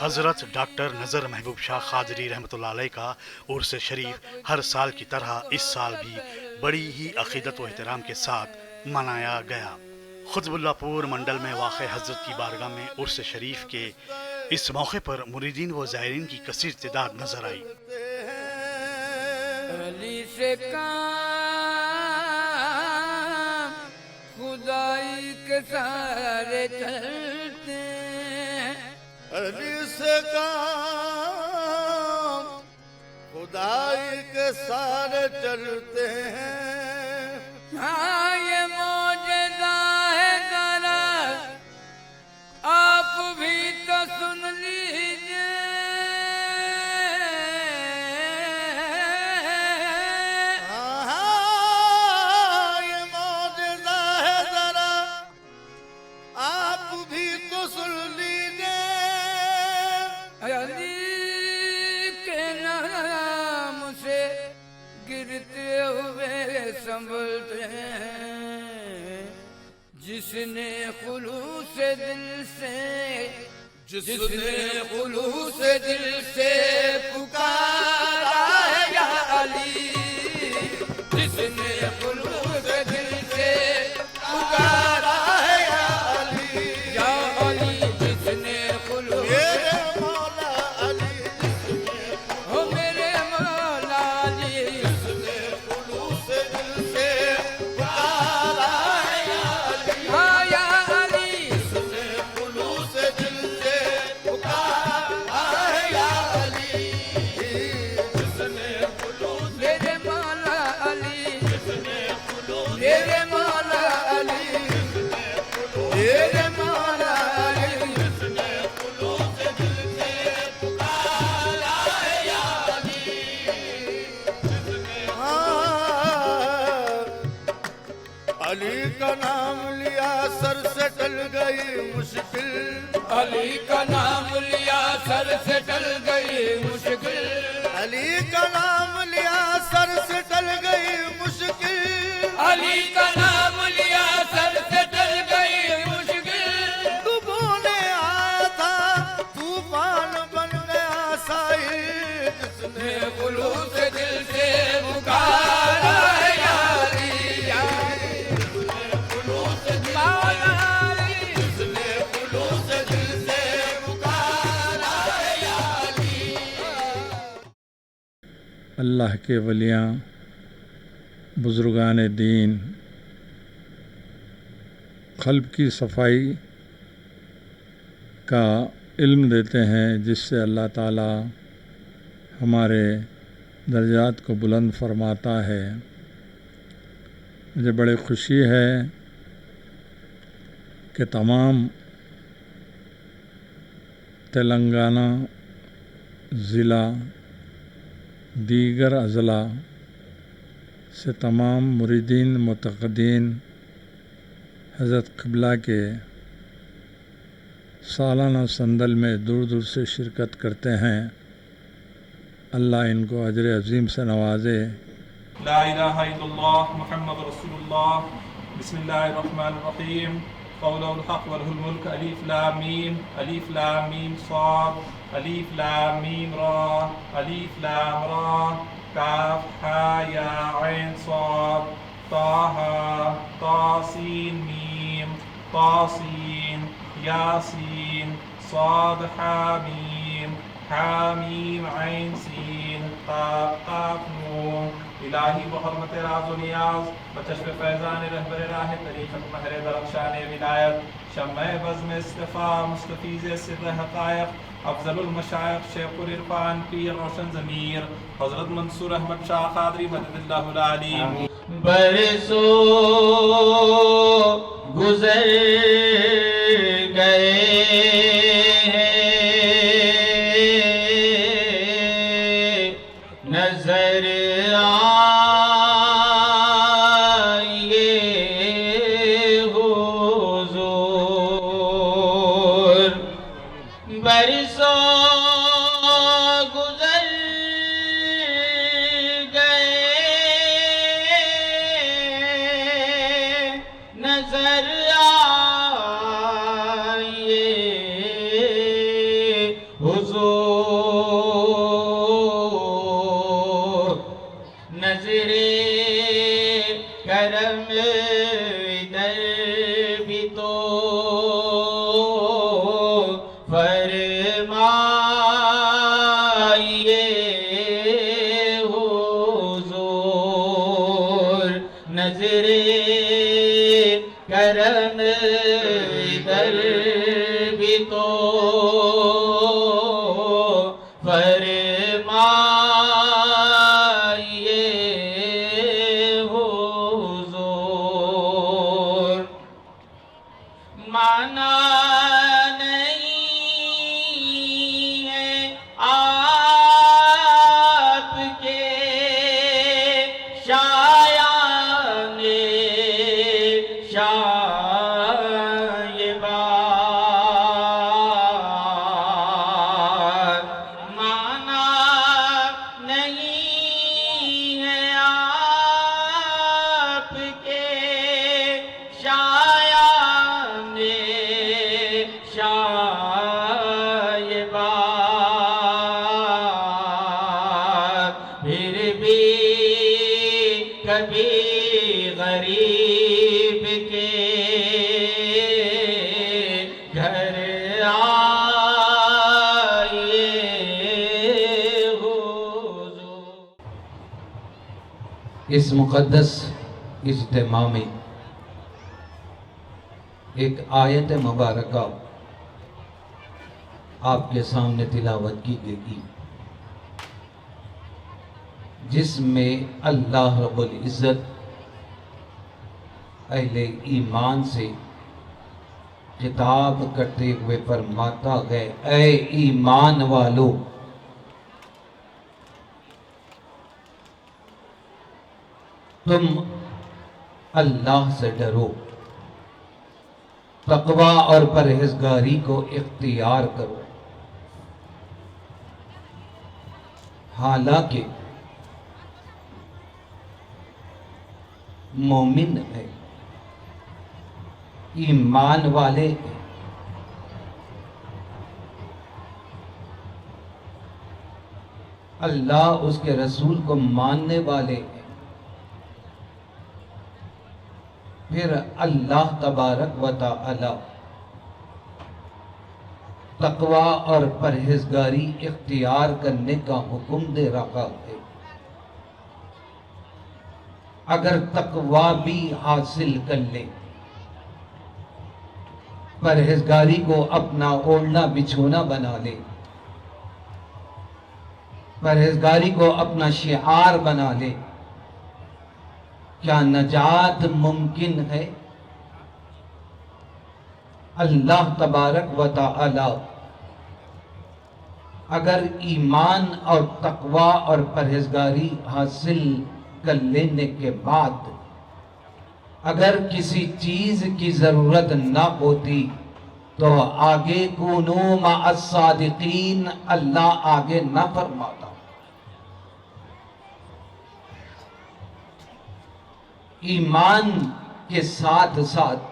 حضرت ڈاکٹر نذر محبوب شاہ قادری رحمۃ اللہ علیہ کا عرس شریف ہر سال کی طرح اس سال بھی بڑی ہی عقیدت و احترام کے ساتھ منایا گیا۔ قطب اللہ پور منڈل میں واقع حضرت کی بارگاہ میں عرس شریف کے اس موقع پر مریدین و زائرین کی کثیر تعداد نظر آئی۔ علی سے کام خدائی کے سارے چلتے ہیں، علی سے کام خدائی کے سارے چلتے ہیں۔ ہاں یہ معجزہ ہے ذرا آپ بھی تو سن لیجئے، یہ معجزہ ہے ذرا آپ بھی تو سن لیجئے۔ علی کے نام سے گرتے ہوئے سنبھلتے ہیں، جس نے خلوص دل سے پکارا ہے یا علی، جس نے خلوص دل سے پکارا ہے یا علی، یا علی جس نے خلوص میرے مولا علی ہو میرے مولا علی، جس نے خلوص دل سے پکارا ہے یا علی، ہاں یا علی جس نے خلوص دل سے پکارا ہے یا علی، جس نے خلوص میرے مولا علی، میرے مولا علی، میرے مولا علی، جس نے خلوص دل سے پکارا ہے یا علی، علی کا نام لیا سر سے ٹل گئی مشکل، علی کا نام لیا سر سے ٹل گئی مشکل، علی کا نام لیا سر سے ٹل گئی مشکل، علی کا نام لیا سر سے ٹل گئی مشکل، ڈوبونے آیا تھا طوفان بن گیا ساحل، جس نے خلوص دل سے پکارا ہے یا علی، یا مولا علی، جس نے خلوص دل سے پکارا ہے یا علی۔ اللہ کے ولیاں بزرگان دین قلب کی صفائی کا علم دیتے ہیں، جس سے اللہ تعالی ہمارے درجات کو بلند فرماتا ہے۔ مجھے بڑی خوشی ہے کہ تمام تلنگانہ ضلع دیگر اضلاع سے تمام مریدین متقدین حضرت قبلہ کے سالانہ سندل میں دور دور سے شرکت کرتے ہیں۔ اللہ ان کو اجر عظیم سے نوازے۔ لا الہ الا اللہ محمد رسول اللہ۔ بسم اللہ الرحمن الرحیم۔ قول الحق وله الملک۔ الف لام میم، الف لام میم صاد، الف لام میم را، الف لام را، کاف ہا یا عین صاد، طہ طا سین میم، طاسین یاسین، صاد حامیم، حامیم عین سین، قاف نون۔ الہی بحرمت راز و نیاز، بچشم فیضان رہبر راہ طریقت مہر درخشان ولایت، شمع بزم اصطفیٰ مستفیض سر حقائق، افضل المشائق شیخ العرفان پیر روشن ضمیر حضرت منصور احمد شاہ قادری مدد اللہ العلی۔ برسوں گزر گئے نظر آئیے حضور برسوں گزر گئے نظر آئیے حضور نظر کرم ادھر بھی تو فرمائیے حضور نظر کرم ادھر بھی تو فرمائیے حضور مانا نہیں ہے آپ کے شایان شایبان مانا نہیں ہے آپ کے شایان شایبان پھر بھی کبھی غریب کے گھر آئیے حضور اس مقدس اجتماع میں ایک آیت مبارکہ آپ کے سامنے تلاوت کی گئی جس میں اللہ رب العزت اہل ایمان سے خطاب کرتے ہوئے فرماتا ہے اے ایمان والو تم اللہ سے ڈرو تقوی اور پرہیزگاری کو اختیار کرو حالانکہ مومن ہے ایمان والے ہیں اللہ اس کے رسول کو ماننے والے ہیں پھر اللہ تبارک و تعالی تقوی اور پرہیزگاری اختیار کرنے کا حکم دے رہا ہے اگر تقوی بھی حاصل کر لے پرہیزگاری کو اپنا اوڑھنا بچھونا بنا لے پرہیزگاری کو اپنا شعار بنا لے کیا نجات ممکن ہے؟ اللہ تبارک و تعالی اگر ایمان اور تقوی اور پرہیزگاری حاصل کر لینے کے بعد اگر کسی چیز کی ضرورت نہ ہوتی تو آگے کونوا مع الصادقین اللہ آگے نہ فرماتا ایمان کے ساتھ ساتھ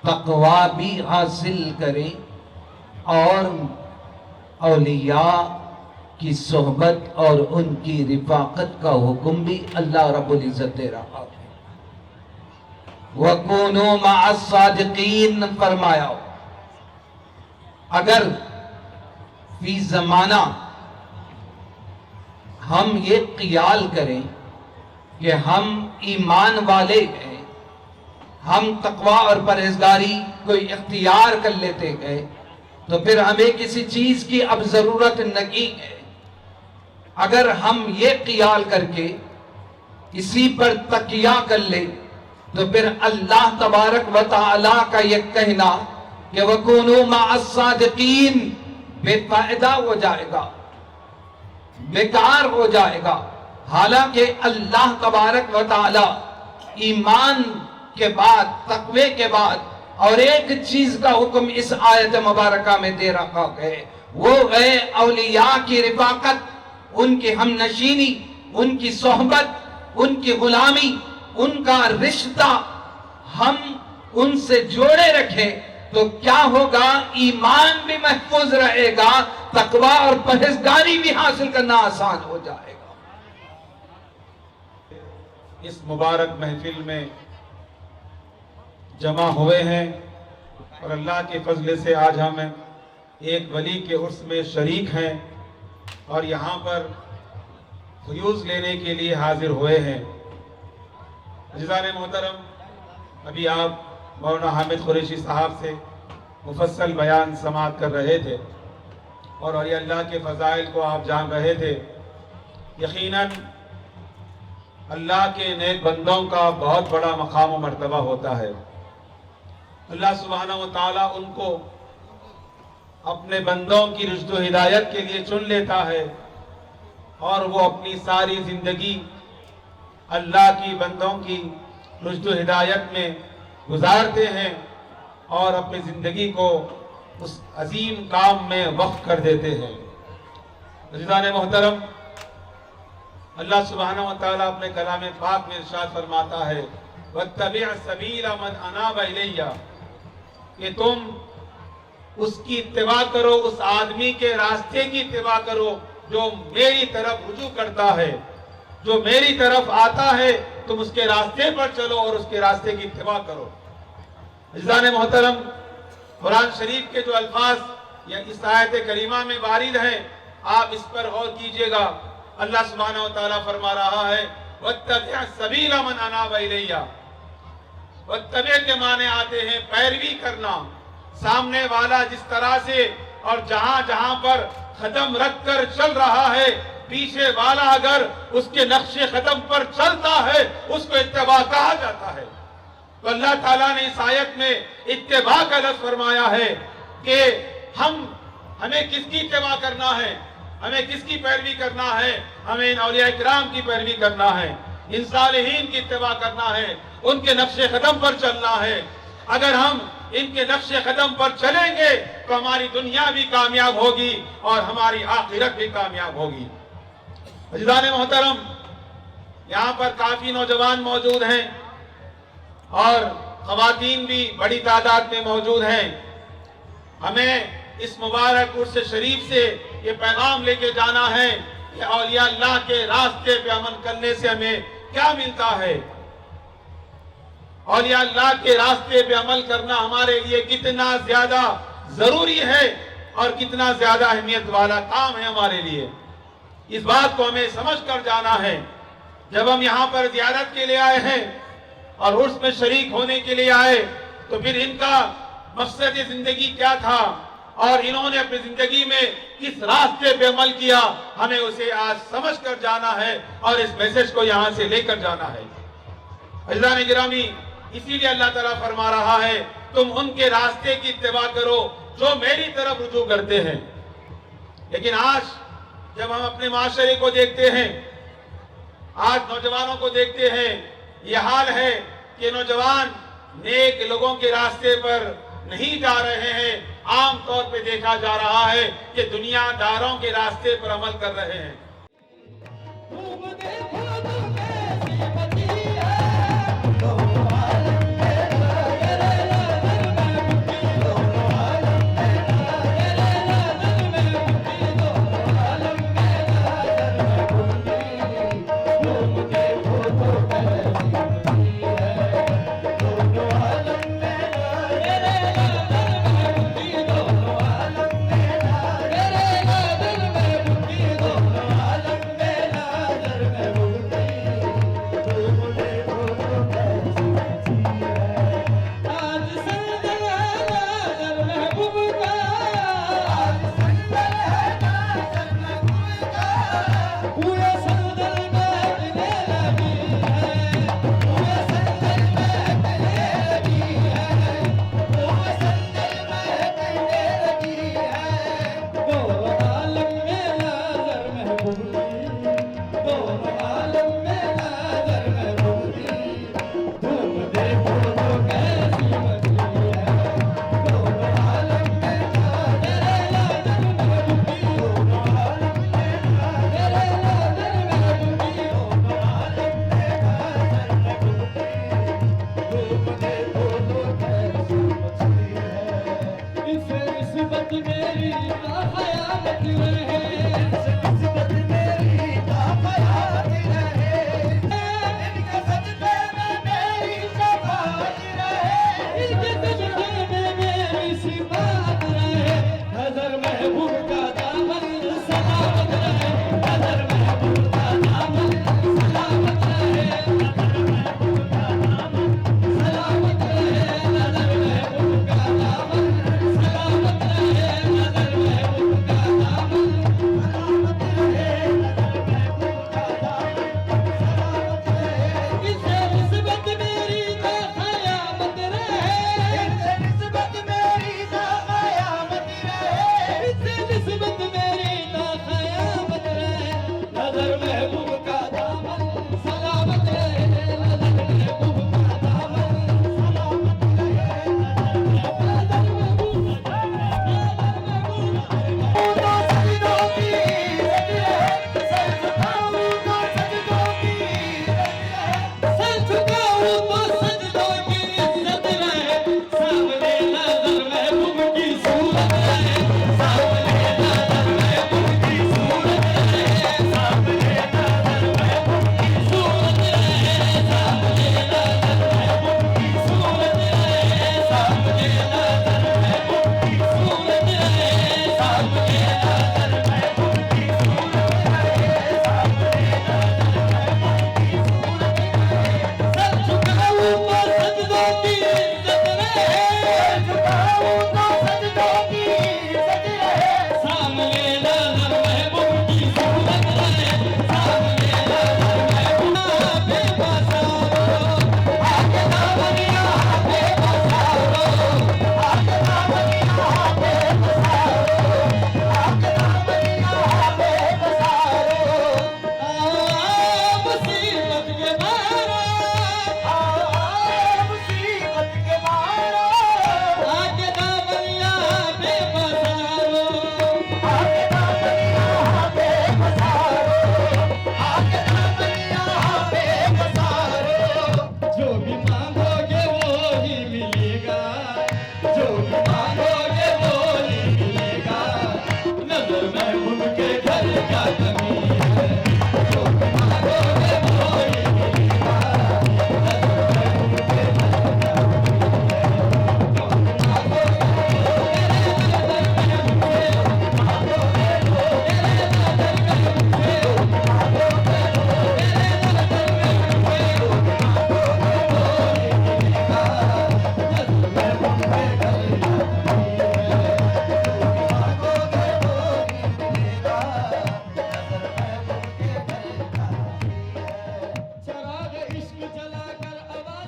تقوی بھی حاصل کریں اور اولیاء کی صحبت اور ان کی رفاقت کا حکم بھی اللہ رب العزت دے رہا ہے وَكُونُوا مَعَ الصَّادِقِينَ فرمایا اگر فی زمانہ ہم یہ خیال کریں کہ ہم ایمان والے ہیں ہم تقوی اور پرہیزگاری کو اختیار کر لیتے ہیں تو پھر ہمیں کسی چیز کی اب ضرورت نہیں ہے اگر ہم یہ خیال کر کے اسی پر تکیہ کر لے تو پھر اللہ تبارک و تعالی کا یہ کہنا کہ وَكُونُوا مَعَ الصَّادِقِينَ بے فائدہ ہو جائے گا، بیکار ہو جائے گا۔ حالانکہ اللہ تبارک و تعالی ایمان کے بعد، تقوی کے بعد اور ایک چیز کا حکم اس آیت مبارکہ میں دے رکھا ہے، وہ ہے اولیاء کی رفاقت، ان کی ہم نشینی، ان کی صحبت، ان کی غلامی، ان کا رشتہ ہم ان سے جوڑے رکھیں تو کیا ہوگا؟ ایمان بھی محفوظ رہے گا، تقوی اور پرہیزگاری بھی حاصل کرنا آسان ہو جائے گا۔ اس مبارک محفل میں جمع ہوئے ہیں اور اللہ کے فضل سے آج ہم ایک ولی کے عرس میں شریک ہیں اور یہاں پر فیوز لینے کے لیے حاضر ہوئے ہیں۔ عزیزان محترم، ابھی آپ مولانا حامد قریشی صاحب سے مفصل بیان سماعت کر رہے تھے اور اولیاء اللہ کے فضائل کو آپ جان رہے تھے۔ یقیناً اللہ کے نیک بندوں کا بہت بڑا مقام و مرتبہ ہوتا ہے۔ اللہ سبحانہ و تعالیٰ ان کو اپنے بندوں کی رشد و ہدایت کے لیے چن لیتا ہے اور وہ اپنی ساری زندگی اللہ کی بندوں کی رشد و ہدایت میں گزارتے ہیں اور اپنی زندگی کو اس عظیم کام میں وقف کر دیتے ہیں۔ عزیزان محترم، اللہ سبحانہ و تعالیٰ اپنے کلام پاک میں ارشاد فرماتا ہے وَاتَّبِعْ سَبِيلَ مَنْ أَنَابَ إِلَيَّ، کہ تم اس کی اتباع کرو، اس آدمی کے راستے کی اتباع کرو جو میری طرف رجوع کرتا ہے، جو میری طرف آتا ہے، تم اس کے راستے پر چلو اور اس کے راستے کی اتباع کرو۔ عزیزان محترم، قرآن شریف کے جو الفاظ یا اس آیت کریمہ میں وارد ہیں، آپ اس پر غور کیجئے گا۔ اللہ سبحانہ و تعالیٰ فرما رہا ہے وَاتَّبِعْ سَبِيلَ مَنْ أَنَابَ إِلَيَّ۔ وَاتَّبِعْ کے معنی آتے ہیں پیروی کرنا، سامنے والا جس طرح سے اور جہاں جہاں پر قدم رکھ کر چل رہا ہے، پیچھے والا اگر اس کے نقش قدم پر چلتا ہے اس کو اتباع کہا جاتا ہے۔ تو اللہ تعالیٰ نے اس آیت میں اتباع کا لفظ فرمایا ہے کہ ہمیں کس کی اتباع کرنا ہے، ہمیں کس کی پیروی کرنا ہے؟ ہمیں ان اولیاء اکرام کی پیروی کرنا ہے، ان صالحین کی اتباع کرنا ہے، ان کے نقش قدم پر چلنا ہے۔ اگر ہم ان کے نقش قدم پر چلیں گے تو ہماری دنیا بھی کامیاب ہوگی اور ہماری آخرت بھی کامیاب ہوگی۔ عزیزان محترم، یہاں پر کافی نوجوان موجود ہیں اور خواتین بھی بڑی تعداد میں موجود ہیں۔ ہمیں اس مبارک عرس شریف سے یہ پیغام لے کے جانا ہے کہ اولیاء اللہ کے راستے پہ عمل کرنے سے ہمیں کیا ملتا ہے، اولیاء اللہ کے راستے پہ عمل کرنا ہمارے لیے کتنا زیادہ ضروری ہے اور کتنا زیادہ اہمیت والا کام ہے ہمارے لیے۔ اس بات کو ہمیں سمجھ کر جانا ہے۔ جب ہم یہاں پر زیارت کے لیے آئے ہیں اور عرس میں شریک ہونے کے لیے آئے تو پھر ان کا مقصد زندگی کیا تھا اور انہوں نے اپنی زندگی میں کس راستے پہ عمل کیا، ہمیں اسے آج سمجھ کر جانا ہے اور اس میسج کو یہاں سے لے کر جانا ہے۔ عزیزان گرامی، اسی لیے اللہ تعالیٰ فرما رہا ہے تم ان کے راستے کی اتباع کرو جو میری طرف رجوع کرتے ہیں۔ لیکن آج جب ہم اپنے معاشرے کو دیکھتے ہیں، آج نوجوانوں کو دیکھتے ہیں، یہ حال ہے کہ نوجوان نیک لوگوں کے راستے پر نہیں جا رہے ہیں۔ عام طور پہ دیکھا جا رہا ہے کہ دنیا داروں کے راستے پر عمل کر رہے ہیں۔ پورے